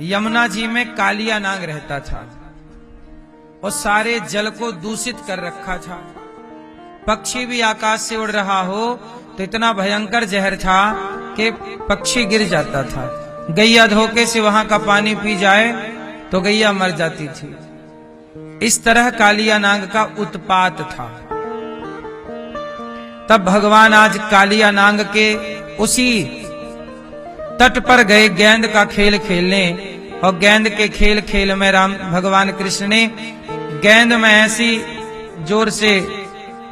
यमुना जी में कालिया नाग रहता था और सारे जल को दूषित कर रखा था। पक्षी भी आकाश से उड़ रहा हो तो इतना भयंकर जहर था कि पक्षी गिर जाता था। गैया धोखे से वहां का पानी पी जाए तो गैया मर जाती थी। इस तरह कालिया नाग का उत्पात था। तब भगवान आज कालिया नाग के उसी तट पर गए गेंद का खेल खेलने, और गेंद के खेल खेल में राम भगवान कृष्ण ने गेंद में ऐसी जोर से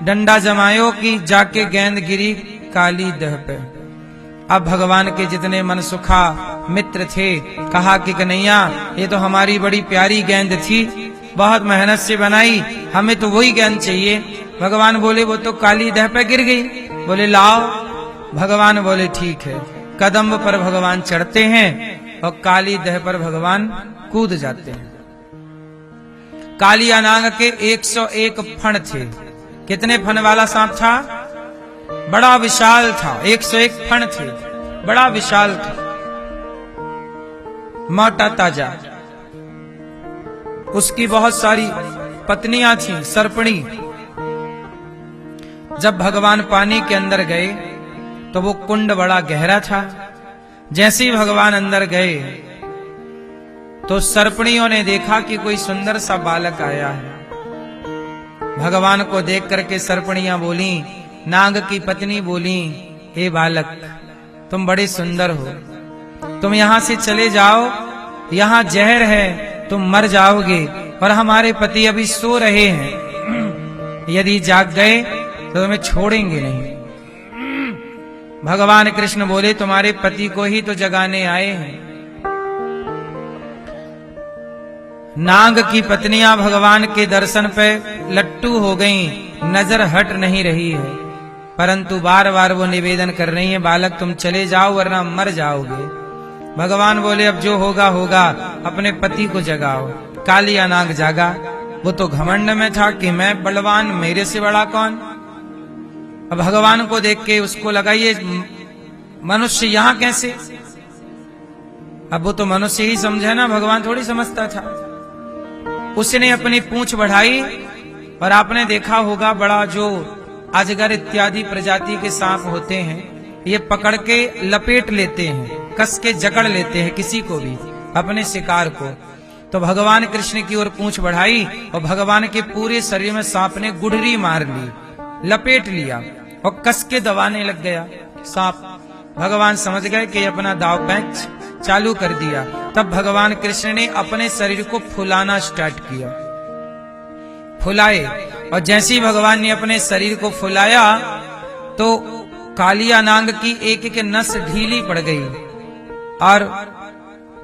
डंडा जमायो कि जाके गेंद गिरी काली दह पे। अब भगवान के जितने मनसुखा मित्र थे कहा कि कन्हैया ये तो हमारी बड़ी प्यारी गेंद थी, बहुत मेहनत से बनाई, हमें तो वही गेंद चाहिए। भगवान बोले वो तो काली दह पे गिर गई। बोले लाओ। भगवान बोले ठीक है। कदम पर भगवान चढ़ते हैं और काली दह पर भगवान कूद जाते हैं। कालिया नाग के 101 फण थे। कितने फण वाला सांप था? बड़ा विशाल था। 101 फण थे, बड़ा विशाल था, मोटा ताजा। उसकी बहुत सारी पत्नियां थीं, सर्पणी। जब भगवान पानी के अंदर गए तो वो कुंड बड़ा गहरा था। जैसे ही भगवान अंदर गए तो सर्पणियों ने देखा कि कोई सुंदर सा बालक आया है। भगवान को देख करके सर्पणियां बोली, नाग की पत्नी बोली, हे बालक तुम बड़े सुंदर हो, तुम यहां से चले जाओ, यहां जहर है, तुम मर जाओगे, और हमारे पति अभी सो रहे हैं, यदि जाग गए तो तुम्हें छोड़ेंगे नहीं। भगवान कृष्ण बोले तुम्हारे पति को ही तो जगाने आए हैं। नाग की पत्नियां भगवान के दर्शन पे लट्टू हो गईं, नजर हट नहीं रही है, परंतु बार बार वो निवेदन कर रही है, बालक तुम चले जाओ वरना मर जाओगे। भगवान बोले अब जो होगा होगा, अपने पति को जगाओ। कालिया नाग जागा। वो तो घमंड में था कि मैं बलवान, मेरे से बड़ा कौन। अब भगवान को देख के उसको लगा ये मनुष्य यहां कैसे। अब वो तो मनुष्य ही समझे ना, भगवान थोड़ी समझता था। उसने अपनी पूंछ बढ़ाई और आपने देखा होगा बड़ा जो अजगर इत्यादि प्रजाति के सांप होते हैं, ये पकड़ के लपेट लेते हैं, कस के जकड़ लेते हैं किसी को भी, अपने शिकार को। तो भगवान कृष्ण की ओर पूंछ बढ़ाई और भगवान के पूरे शरीर में सांप ने गुड़री मार ली, लपेट लिया और कस के दबाने लग गया सांप। भगवान समझ गए कि अपना दाव पैंच चालू कर दिया। तब भगवान कृष्ण ने अपने शरीर को फुलाना स्टार्ट किया। फुलाए, और जैसे ही भगवान ने अपने शरीर को फुलाया तो कालिया नाग की एक एक नस ढीली पड़ गई और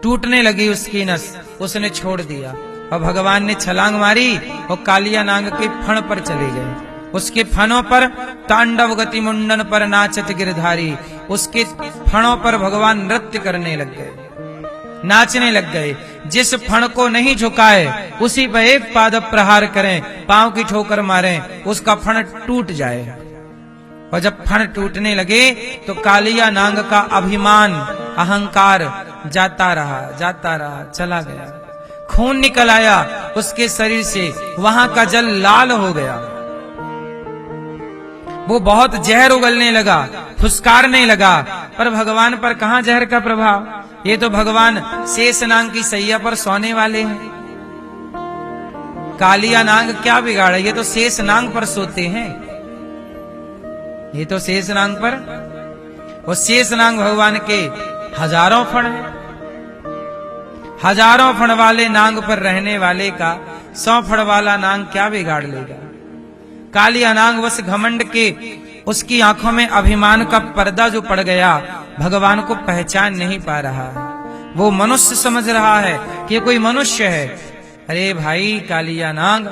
टूटने लगी उसकी नस। उसने छोड़ दिया और भगवान ने छलांग मारी और कालिया नाग के फण पर चले गए। उसके फणों पर तांडव गति मुंडन पर नाचत गिरधारी, उसके फणों पर भगवान नृत्य करने लग गए, नाचने लग गए। जिस फण को नहीं झुकाए उसी पर एक पाद प्रहार करें, पांव की ठोकर मारें, उसका फण टूट जाए। और जब फण टूटने लगे तो कालिया नाग का अभिमान, अहंकार जाता रहा, चला गया। खून निकल आया उसके शरीर से, वहां का जल लाल हो गया। वो बहुत जहर उगलने लगा, फुसकारने लगा, पर भगवान पर कहां जहर का प्रभाव। ये तो भगवान शेषनाग की सैया पर सोने वाले हैं। कालिया नाग क्या बिगाड़ा, ये तो शेषनाग पर सोते हैं, ये तो शेषनाग पर। और शेषनाग भगवान के हजारों फण हैं। हजारों फण वाले नाग पर रहने वाले का 100 फण वाला नाग क्या बिगाड़ लेगा। कालिया नाग बस घमंड के, उसकी आंखों में अभिमान का पर्दा जो पड़ गया, भगवान को पहचान नहीं पा रहा है। वो मनुष्य समझ रहा है कि कोई मनुष्य है। अरे भाई कालिया नाग,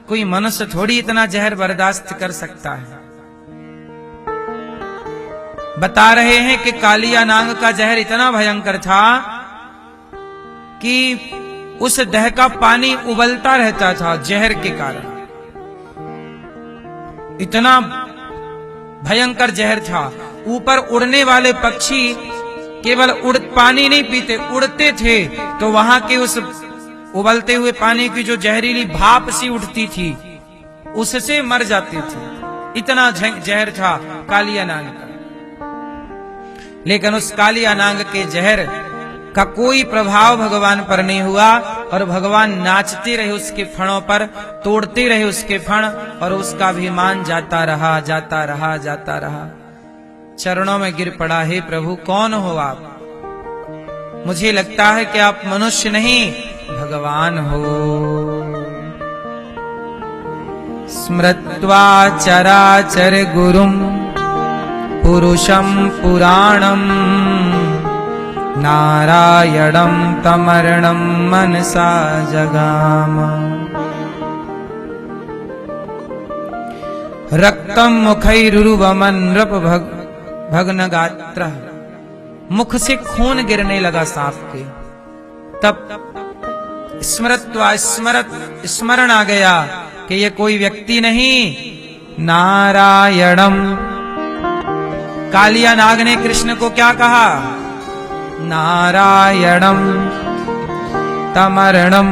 कोई मनुष्य थोड़ी इतना जहर बर्दाश्त कर सकता है। बता रहे हैं कि कालिया नाग का जहर इतना भयंकर था कि उस दह का पानी उबलता रहता था जहर के कारण। इतना भयंकर जहर था। ऊपर उड़ने वाले पक्षी केवल पानी नहीं पीते, उड़ते थे तो वहां के उस उबलते हुए पानी की जो जहरीली भाप सी उठती थी उससे मर जाते थे। इतना जहर था कालिया नाग का। लेकिन उस कालिया नाग के जहर का कोई प्रभाव भगवान पर नहीं हुआ और भगवान नाचते रहे उसके फणों पर, तोड़ते रहे उसके फण और उसका अभिमान जाता रहा, जाता रहा, जाता रहा। चरणों में गिर पड़ा, हे प्रभु कौन हो आप? मुझे लगता है कि आप मनुष्य नहीं भगवान हो। स्मृत्वा चराचर गुरुम पुरुषम पुराणम नारायणं तमर्णं मनसा जगाम। रक्तम मुखैरुरुवमन नृप भग्न गात्र। मुख से खून गिरने लगा सांप के। तब स्मरण आ गया कि ये कोई व्यक्ति नहीं, नारायणम। कालिया नाग ने कृष्ण को क्या कहा? नारायणम तमर्णम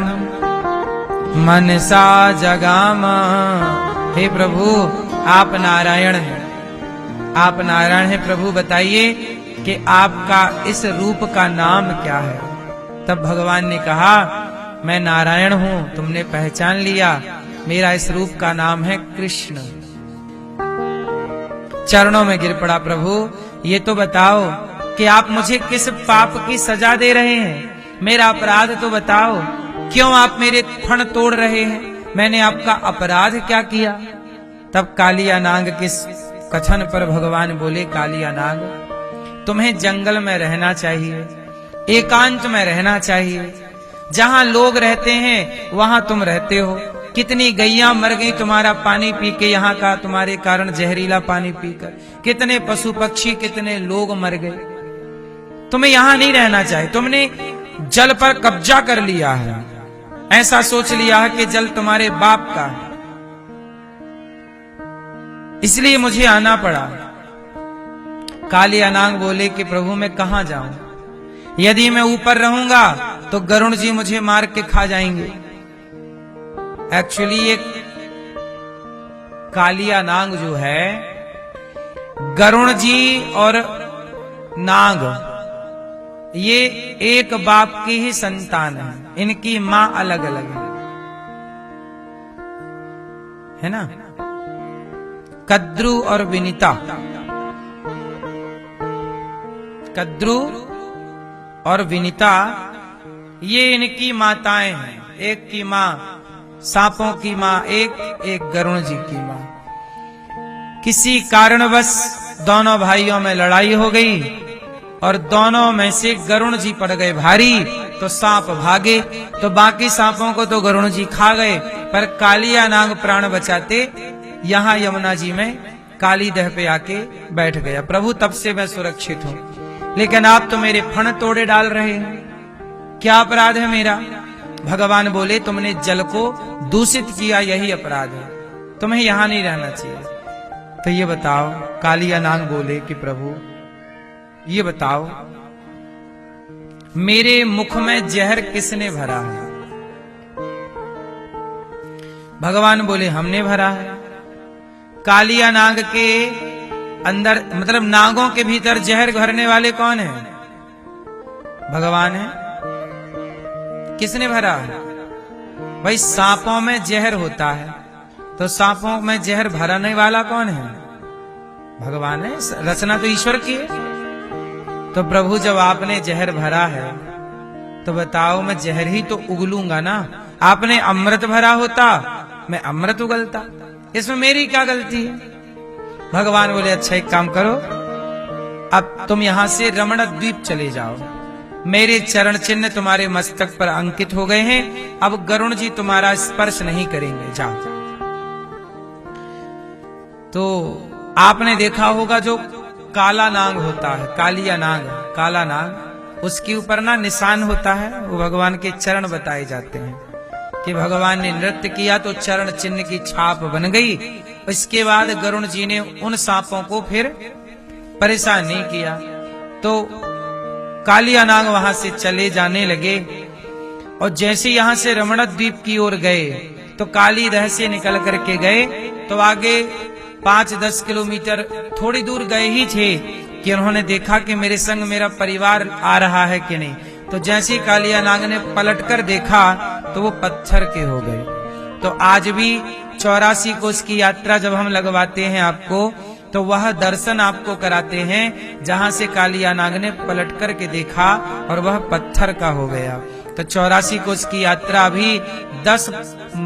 मनसा जगाम। हे प्रभु आप नारायण हैं, आप नारायण हैं। प्रभु बताइए कि आपका इस रूप का नाम क्या है? तब भगवान ने कहा मैं नारायण हूं, तुमने पहचान लिया, मेरा इस रूप का नाम है कृष्ण। चरणों में गिर पड़ा, प्रभु ये तो बताओ कि आप मुझे किस पाप की सजा दे रहे हैं? मेरा अपराध तो बताओ, क्यों आप मेरे फण तोड़ रहे हैं? मैंने आपका अपराध क्या किया? तब कालिया नाग के कथन पर भगवान बोले, कालिया नाग तुम्हें जंगल में रहना चाहिए, एकांत में रहना चाहिए। जहां लोग रहते हैं वहां तुम रहते हो। कितनी गैया मर गई तुम्हारा पानी पी के, यहाँ का तुम्हारे कारण जहरीला पानी पीकर। कितने पशु पक्षी, कितने लोग मर गए। तुम्हें यहां नहीं रहना चाहिए। तुमने जल पर कब्जा कर लिया है, ऐसा सोच लिया है कि जल तुम्हारे बाप का है, इसलिए मुझे आना पड़ा। कालिया नाग बोले कि प्रभु मैं कहां जाऊं? यदि मैं ऊपर रहूंगा तो गरुण जी मुझे मार के खा जाएंगे। एक्चुअली ये कालिया नाग जो है, गरुण जी और नाग ये एक बाप की ही संतान है। इनकी मां अलग अलग है ना? कद्रू और विनीता। कद्रू और विनीता ये इनकी माताएं हैं। एक की मां सांपों की मां, एक गरुण जी की मां। किसी कारणवश दोनों भाइयों में लड़ाई हो गई और दोनों में से गरुण जी पड़ गए भारी, तो सांप भागे, तो बाकी सांपों को तो गरुण जी खा गए, पर कालिया नाग प्राण बचाते यहां यमुना जी में काली दह पे आके बैठ गया। प्रभु तब से मैं सुरक्षित हूं, लेकिन आप तो मेरे फण तोड़े डाल रहे हैं, क्या अपराध है मेरा? भगवान बोले तुमने जल को दूषित किया, यही अपराध है, तुम्हें यहां नहीं रहना चाहिए। तो ये बताओ, कालिया नाग बोले कि प्रभु ये बताओ मेरे मुख में जहर किसने भरा है? भगवान बोले हमने भरा है। कालिया नाग के अंदर, मतलब नागों के भीतर जहर भरने वाले कौन है? भगवान है। किसने भरा है? भाई सांपों में जहर होता है, तो सांपों में जहर भरने वाला कौन है? भगवान है। रचना तो ईश्वर की है। तो प्रभु जब आपने जहर भरा है तो बताओ मैं जहर ही तो उगलूंगा ना। आपने अमृत भरा होता मैं अमृत उगलता, इसमें मेरी क्या गलती है? भगवान बोले अच्छा एक काम करो, अब तुम यहां से रमण द्वीप चले जाओ, मेरे चरण चिन्ह तुम्हारे मस्तक पर अंकित हो गए हैं, अब गरुण जी तुम्हारा स्पर्श नहीं करेंगे, जाओ। तो आपने देखा होगा जो काला नाग होता है, कालिया नाग, काला नाग, उसके ऊपर ना निशान होता है, वो भगवान के चरण बताए जाते हैं कि भगवान ने नृत्य किया तो चरण चिन्ह की छाप बन गई। इसके बाद गरुण जी ने उन सांपों को फिर परेशान नहीं किया। तो कालिया नाग वहां से चले जाने लगे और जैसे यहां से रमण द्वीप की ओर गए तो काली दह से निकल करके गए तो आगे 5-10 किलोमीटर थोड़ी दूर गए ही थे कि उन्होंने देखा कि मेरे संग मेरा परिवार आ रहा है कि नहीं। तो जैसे कालिया नाग ने पलटकर देखा तो वो पत्थर के हो गए। तो आज भी 84 कोस की यात्रा जब हम लगवाते हैं आपको तो वह दर्शन आपको कराते हैं जहां से कालिया नाग ने पलट कर के देखा और वह पत्थर का हो गया। तो 84 कोस की यात्रा अभी 10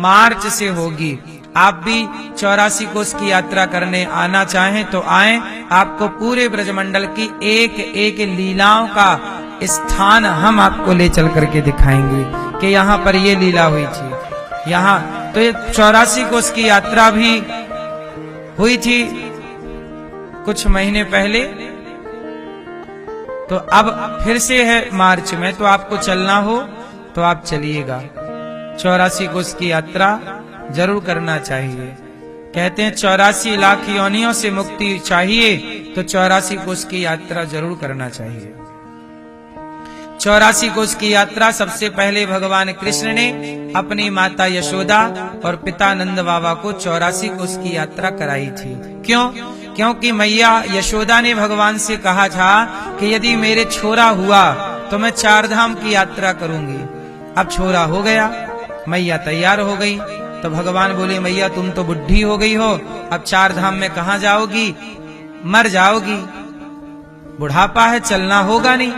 मार्च से होगी। आप भी 84 कोस की यात्रा करने आना चाहें तो आएं। आपको पूरे ब्रजमंडल की एक एक लीलाओं का स्थान हम आपको ले चल करके दिखाएंगे कि यहाँ पर ये लीला हुई थी। यहाँ तो ये 84 कोस की यात्रा भी हुई थी कुछ महीने पहले। तो अब फिर से है मार्च में, तो आपको चलना हो तो आप चलिएगा। 84 कोस की यात्रा जरूर करना चाहिए। कहते हैं 84 लाख योनियों से मुक्ति चाहिए तो 84 कोस की यात्रा जरूर करना चाहिए। 84 कोस की यात्रा सबसे पहले भगवान कृष्ण ने अपनी माता यशोदा और पिता नंद बाबा को 84 कोस की यात्रा कराई थी। क्यों? क्योंकि मैया यशोदा ने भगवान से कहा था कि यदि मेरे छोरा हुआ तो मैं 4 धाम की यात्रा करूंगी। अब छोरा हो गया, मैया तैयार हो गई। तो भगवान बोले मैया तुम तो बुढ़ी हो गई हो, अब 4 धाम में कहां जाओगी, मर जाओगी, बुढ़ापा है, चलना होगा नहीं।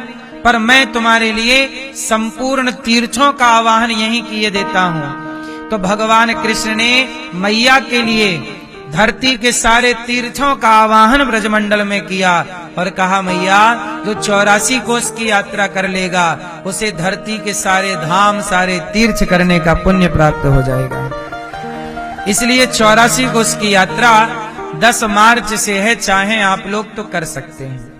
पर मैं तुम्हारे लिए संपूर्ण तीर्थों का आवाहन यहीं किए देता हूं। तो भगवान कृष्ण ने मैया के लिए धरती के सारे तीर्थों का आवाहन ब्रजमंडल में किया और कहा मैया जो 84 कोस की यात्रा कर लेगा उसे धरती के सारे धाम सारे तीर्थ करने का पुण्य प्राप्त हो जाएगा। इसलिए 84 कोस की यात्रा 10 मार्च से है, चाहे आप लोग तो कर सकते हैं।